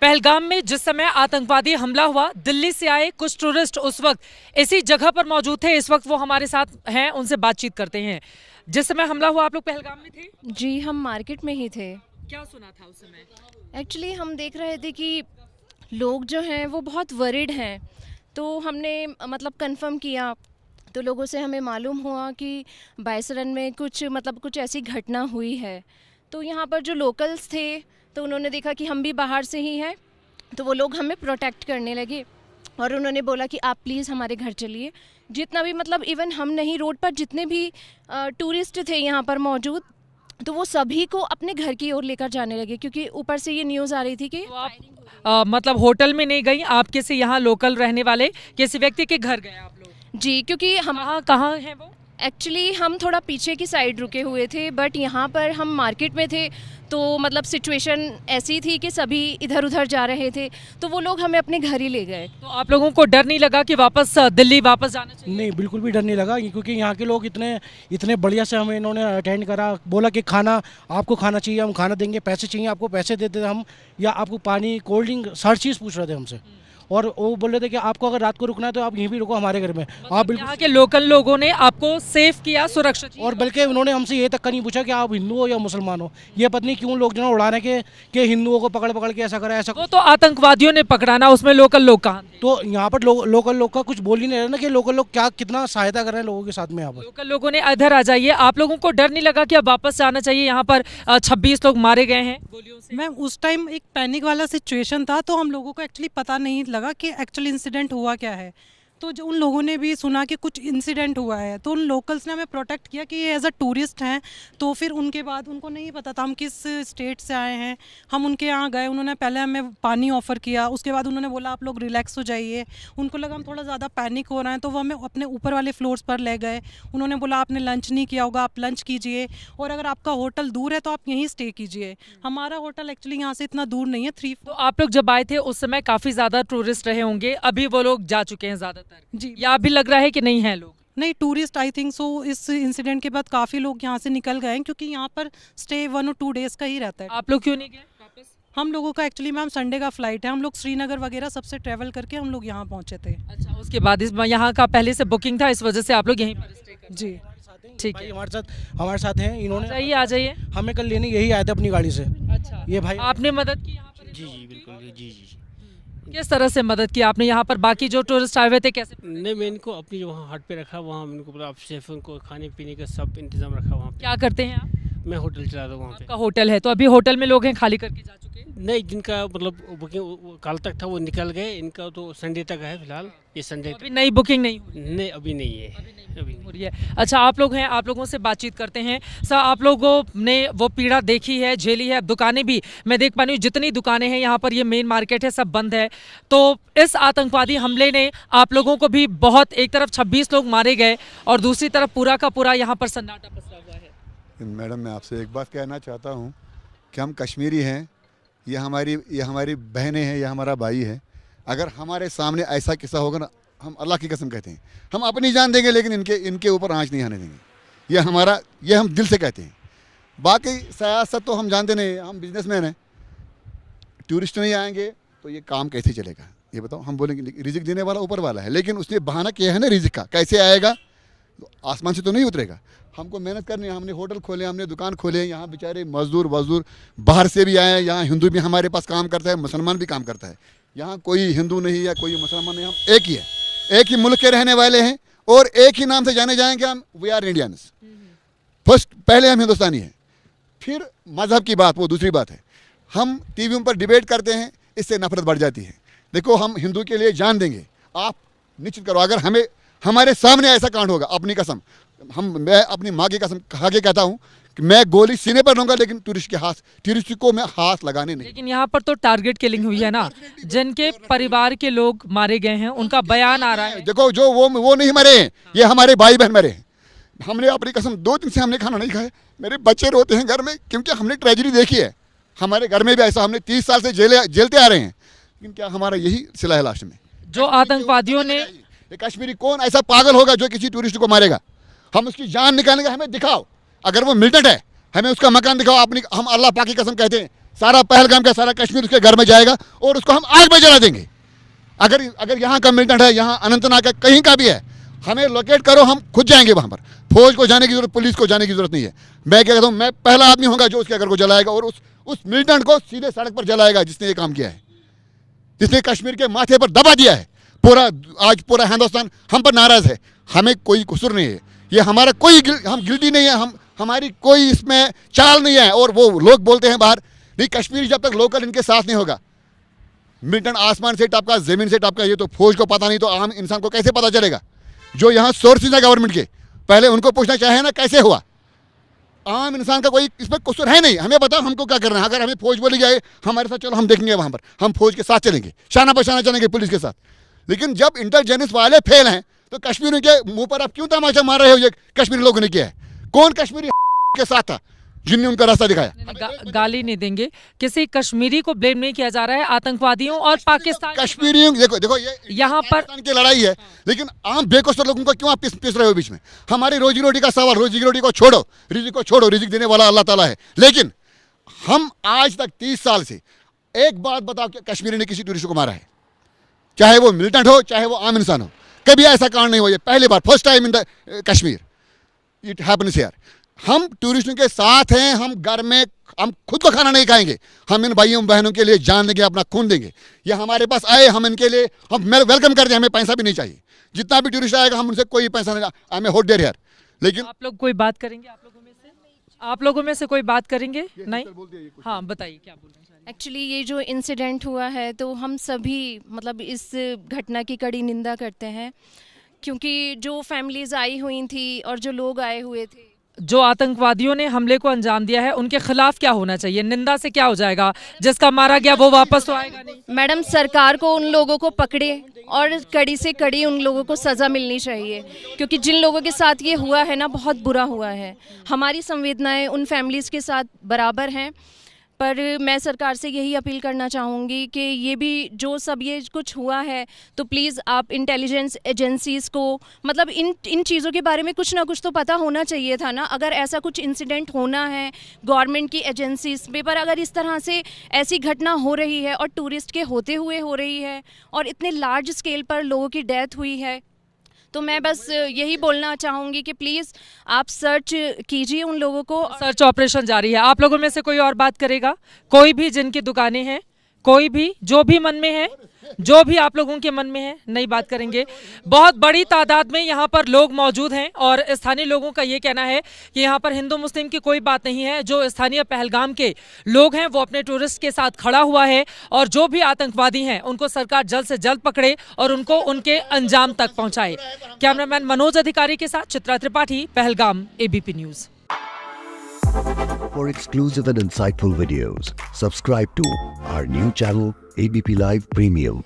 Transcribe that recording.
पहलगाम में जिस समय आतंकवादी हमला हुआ, दिल्ली से आए कुछ टूरिस्ट उस वक्त इसी जगह पर मौजूद थे। इस वक्त वो हमारे साथ हैं, उनसे बातचीत करते हैं। जिस समय हमला हुआ आप लोग पहलगाम में थे? जी, हम मार्केट में ही थे। क्या सुना था उस समय? एक्चुअली हम देख रहे थे कि लोग जो हैं वो बहुत वरीड हैं, तो हमने मतलब कंफर्म किया। तो लोगों से हमें मालूम हुआ कि बायसरन में कुछ ऐसी घटना हुई है। तो यहाँ पर जो लोकल्स थे तो उन्होंने देखा कि हम भी बाहर से ही हैं, तो वो लोग हमें प्रोटेक्ट करने लगे और उन्होंने बोला कि आप प्लीज़ हमारे घर चलिए। जितना भी मतलब इवन हम नहीं, रोड पर जितने भी टूरिस्ट थे यहाँ पर मौजूद, तो वो सभी को अपने घर की ओर लेकर जाने लगे, क्योंकि ऊपर से ये न्यूज़ आ रही थी कि तो आप मतलब होटल में नहीं गई, आपके से यहाँ लोकल रहने वाले किसी व्यक्ति के घर गए आप लोग? जी, क्योंकि हम कहाँ हैं वो? एक्चुअली हम थोड़ा पीछे की साइड रुके हुए थे, बट यहाँ पर हम मार्केट में थे, तो मतलब सिचुएशन ऐसी थी कि सभी इधर उधर जा रहे थे, तो वो लोग हमें अपने घर ही ले गए। तो आप लोगों को डर नहीं लगा कि वापस दिल्ली वापस जाना चाहिए? नहीं, बिल्कुल भी डर नहीं लगा, क्योंकि यहाँ के लोग इतने इतने बढ़िया से हमें इन्होंने अटेंड करा। बोला कि खाना आपको खाना चाहिए, हम खाना देंगे, पैसे चाहिए आपको पैसे देते हम, या आपको पानी कोल्ड ड्रिंक हर चीज़ पूछ रहे थे हमसे। और वो बोल रहे थे कि आपको अगर रात को रुकना है तो आप यहीं भी रुको हमारे घर में। आप बिल्कुल यहाँ के लोकल लोगों ने आपको सेफ किया, सुरक्षित किया। और बल्कि उन्होंने हमसे ये तक का नहीं पूछा कि आप हिंदू हो या मुसलमान हो। ये पता नहीं क्यों लोग जो है उड़ाने के हिंदुओं को पकड़ पकड़ के ऐसा करा, ऐसा। वो तो आतंकवादियों ने पकड़ाना, उसमें लोकल लोग कहाँ थे? तो यहाँ पर लोकल लोग का कुछ बोल ही नहीं रहे ना कि लोकल लोग क्या कितना सहायता कर रहे हैं लोगों के साथ में। यहाँ पर लोकल लोगों ने इधर आ जाइए। आप लोगों को डर नहीं लगा कि अब वापस जाना चाहिए? यहाँ पर 26 लोग मारे गए हैं गोलियों से। मैम, उस टाइम एक पैनिक वाला सिचुएशन था, तो हम लोगों को एक्चुअली पता नहीं लगा कि एक्चुअली इंसिडेंट हुआ क्या है। तो जो उन लोगों ने भी सुना कि कुछ इंसिडेंट हुआ है, तो उन लोकल्स ने हमें प्रोटेक्ट किया कि ये एज अ टूरिस्ट हैं। तो फिर उनके बाद उनको नहीं पता था हम किस स्टेट से आए हैं। हम उनके यहाँ गए, उन्होंने पहले हमें पानी ऑफ़र किया, उसके बाद उन्होंने बोला आप लोग रिलैक्स हो जाइए। उनको लगा हम थोड़ा ज़्यादा पैनिक हो रहे हैं, तो वो हमें अपने ऊपर वाले फ्लोर्स पर ले गए। उन्होंने बोला आपने लंच नहीं किया होगा, आप लंच कीजिए, और अगर आपका होटल दूर है तो आप यहीं स्टे कीजिए। हमारा होटल एक्चुअली यहाँ से इतना दूर नहीं है, 3। तो आप लोग जब आए थे उस समय काफी ज्यादा टूरिस्ट रहे होंगे, अभी वो लोग जा चुके हैं ज्यादातर जी। या अभी लग रहा है कि नहीं है लोग? नहीं, टूरिस्ट आई थिंक सो इस इंसिडेंट के बाद काफ़ी लोग यहाँ से निकल गए हैं, क्योंकि यहाँ पर स्टे 1 और 2 डेज़ का ही रहता है। आप लोग क्यों नहीं गए वापस? हम लोगों का एक्चुअली मैम संडे का फ्लाइट है, हम लोग श्रीनगर वगैरह सबसे ट्रैवल करके हम लोग यहाँ पहुँचे थे। अच्छा, उसके बाद इस यहाँ का पहले से बुकिंग था, इस वजह से आप लोग यहीं पर स्टे कर? जी, ठीक भाई है, हमारे साथ हैं इन्होंने। जाइए, आ जाइए। हमें कल लेने यही आए थे अपनी गाड़ी से। अच्छा, ये भाई आपने मदद की यहाँ पर? जी जी बिल्कुल जी जी जी। किस तरह से मदद की आपने? यहाँ पर बाकी जो टूरिस्ट आए हुए थे कैसे? नहीं, मैं इनको अपनी जो वहाँ हट पे रखा, वहाँ इनको बोला आप सेफ, उनको खाने पीने का सब इंतजाम रखा वहाँ पे। क्या करते हैं आप? मैं होटल चला रहा हूँ वहाँ आपका होटल है, तो अभी होटल में लोग हैं खाली करके जा चुके हैं? पे। नहीं, जिनका मतलब बुकिंग कल तक था वो निकल गए, इनका तो संडे तक है फिलहाल, ये संडे अभी नई बुकिंग नहीं हुई? नहीं, अभी नहीं है, अभी हो रही है। अच्छा, आप लोग हैं, आप लोगों से बातचीत करते हैं। सर, आप लोगों ने वो पीड़ा देखी है, झेली है। दुकानें भी मैं देख पा रही हूँ, जितनी दुकानें हैं यहाँ पर, ये मेन मार्केट है, सब बंद है। तो इस आतंकवादी हमले ने आप लोगों को भी बहुत, एक तरफ 26 लोग मारे गए और दूसरी तरफ पूरा का पूरा यहाँ पर सन्नाटा पसरा हुआ है। मैडम, मैं आपसे एक बात कहना चाहता हूँ कि हम कश्मीरी हैं, ये हमारी बहनें हैं, ये हमारा भाई है। अगर हमारे सामने ऐसा किस्सा होगा ना, हम अल्लाह की कसम कहते हैं, हम अपनी जान देंगे, लेकिन इनके ऊपर आँच नहीं आने देंगे। ये हम दिल से कहते हैं। बाकी सियासत तो हम जानते नहीं, हम बिजनेसमैन हैं। टूरिस्ट नहीं आएंगे तो ये काम कैसे चलेगा, ये बताओ। हम बोलेंगे रिजिक देने वाला ऊपर वाला है, लेकिन उसने बहाना किया है ना रिजिक का, कैसे आएगा? तो आसमान से तो नहीं उतरेगा। हमको मेहनत करनी है, हमने होटल खोले, हमने दुकान खोले, यहाँ बेचारे मजदूर बाहर से भी आए हैं, यहाँ हिंदू भी हमारे पास काम करता है, मुसलमान भी काम करता है। यहाँ कोई हिंदू नहीं या कोई मुसलमान नहीं, हम एक ही है, एक ही मुल्क के रहने वाले हैं और एक ही नाम से जाने जाएंगे हम, वी आर इंडियंस। फर्स्ट, पहले हम हिंदुस्तानी हैं, फिर मज़हब की बात वो दूसरी बात है। हम टीवी पर डिबेट करते हैं, इससे नफरत बढ़ जाती है। देखो, हम हिंदू के लिए जान देंगे, आप निश्चित करो। अगर हमारे सामने ऐसा कांड होगा, अपनी कसम, मैं अपनी माँ की कसम खा के कहता हूँ कि मैं गोली सीने पर लूँगा, लेकिन टूरिस्ट को मैं हाथ लगाने नहीं। लेकिन यहाँ पर तो टारगेट किलिंग हुई है ना, जिनके परिवार के लोग मारे गए हैं, उनका बयान आ रहा है। देखो, जो वो नहीं मरे हैं, ये हमारे भाई बहन मरे हैं। हमने अपनी कसम 2 दिन से हमने खाना नहीं खाया, मेरे बच्चे रोते हैं घर में, क्योंकि हमने ट्रेजेडी देखी है। हमारे घर में भी ऐसा, हमने 30 साल से जेलते आ रहे हैं, लेकिन क्या हमारा यही सिला है लास्ट में? जो आतंकवादियों ने, ये कश्मीरी कौन ऐसा पागल होगा जो किसी टूरिस्ट को मारेगा? हम उसकी जान निकालेंगे, हमें दिखाओ। अगर वो मिलिटेंट है, हमें उसका मकान दिखाओ। हम अल्लाह पाक की कसम कहते हैं, सारा पहलगाम का सारा कश्मीर उसके घर में जाएगा और उसको हम आग में जला देंगे। अगर यहाँ का मिलिटेंट है, यहाँ अनंतनाग का कहीं का भी है, हमें लोकेट करो, हम खुद जाएंगे वहाँ पर। फौज को जाने की जरूरत, पुलिस को जाने की जरूरत नहीं है। मैं क्या कहता हूँ, मैं पहला आदमी होगा जो उसके घर को जलाएगा और उस मिलिटेंट को सीधे सड़क पर जलाएगा जिसने ये काम किया है, जिसने कश्मीर के माथे पर दबा दिया है। आज पूरा हिंदुस्तान हम पर नाराज है। हमें कोई कसूर नहीं है, ये हमारा हम गिल्टी नहीं है, हमारी कोई इसमें चाल नहीं है। और वो लोग बोलते हैं बाहर, नहीं कश्मीर जब तक लोकल इनके साथ नहीं होगा, मिलिटेंट आसमान से टपका, जमीन से टपका, ये तो फौज को पता नहीं तो आम इंसान को कैसे पता चलेगा? जो यहाँ सोर्सेज है गवर्नमेंट के, पहले उनको पूछना चाहिए ना कैसे हुआ। आम इंसान का कोई इसमें कसूर है नहीं। हमें बताओ हमको क्या करना है। अगर हमें फौज बोली जाए हमारे साथ, चलो हम देखेंगे वहाँ पर, हम फौज के साथ चलेंगे, शाना बशाना चलेंगे पुलिस के साथ। लेकिन जब इंटेलिजेंस वाले फेल हैं तो कश्मीर के मुंह पर आप क्यों तमाशा मार रहे हो? ये कश्मीरी लोगों ने किया है। कौन कश्मीरी के साथ था जिनने उनका रास्ता दिखाया? गाली नहीं देंगे, किसी कश्मीरी को ब्लेम नहीं किया जा रहा है, आतंकवादियों और पाकिस्तान कश्मीरियों देखो ये यहाँ पर की लड़ाई है, लेकिन आम बेकसूर लोगों को क्यों आप पिस रहे हो बीच में? हमारी रोजी रोटी का सवाल, रोजी रोटी को छोड़ो, रिजिक देने वाला अल्लाह ताला है। लेकिन हम आज तक 30 साल से एक बात बताओ कि कश्मीरी ने किसी टूरिस्ट को मारा है? चाहे वो मिलिटेंट हो, चाहे वो आम इंसान हो, कभी ऐसा कांड नहीं हुआ। ये पहली बार, first time in the Kashmir it happens here. हम टूरिस्टों के साथ हैं, हम घर में हम खुद को खाना नहीं खाएंगे, हम इन भाइयों बहनों के लिए जान देंगे, अपना खून देंगे। ये हमारे पास आए, हम इनके लिए हम वेलकम करते हैं, हमें पैसा भी नहीं चाहिए। जितना भी टूरिस्ट आएगा हम उनसे कोई पैसा नहीं, आई एम होट देयर हियर। लेकिन आप लोग कोई बात करेंगे? आप लोगों में से कोई बात करेंगे? नहीं? हाँ बताइए क्या बोल रहे हैं। एक्चुअली ये जो इंसिडेंट हुआ है तो हम सभी मतलब इस घटना की कड़ी निंदा करते हैं, क्योंकि जो फैमिलीज़ आई हुई थी और जो लोग आए हुए थे, जो आतंकवादियों ने हमले को अंजाम दिया है, उनके खिलाफ क्या होना चाहिए? निंदा से क्या हो जाएगा? जिसका मारा गया वो वापस तो आएगा नहीं। मैडम सरकार को उन लोगों को पकड़े और कड़ी से कड़ी उन लोगों को सज़ा मिलनी चाहिए, क्योंकि जिन लोगों के साथ ये हुआ है ना, बहुत बुरा हुआ है। हमारी संवेदनाएं उन फैमिलीज़ के साथ बराबर हैं, पर मैं सरकार से यही अपील करना चाहूँगी कि ये भी जो सब ये कुछ हुआ है तो प्लीज़ आप इंटेलिजेंस एजेंसीज़ को मतलब इन चीज़ों के बारे में कुछ ना कुछ तो पता होना चाहिए था ना। अगर ऐसा कुछ इंसिडेंट होना है गवर्नमेंट की एजेंसीज़ पे, पर अगर इस तरह से ऐसी घटना हो रही है और टूरिस्ट के होते हुए हो रही है और इतने लार्ज स्केल पर लोगों की डेथ हुई है, तो मैं बस यही बोलना चाहूँगी कि प्लीज़ आप सर्च कीजिए उन लोगों को। सर्च ऑपरेशन जारी है। आप लोगों में से कोई और बात करेगा? कोई भी जिनकी दुकानें हैं, कोई भी जो भी मन में है, जो भी आप लोगों के मन में है, नहीं बात करेंगे। बहुत बड़ी तादाद में यहाँ पर लोग मौजूद हैं और स्थानीय लोगों का ये कहना है कि यहाँ पर हिंदू मुस्लिम की कोई बात नहीं है। जो स्थानीय पहलगाम के लोग हैं वो अपने टूरिस्ट के साथ खड़ा हुआ है और जो भी आतंकवादी हैं उनको सरकार जल्द से जल्द पकड़े और उनको उनके अंजाम तक पहुँचाए। कैमरामैन मनोज अधिकारी के साथ Chitra Tripathi, Pahalgam, ABP news. For exclusive and insightful videos, subscribe to our new channel ABP Live Premium.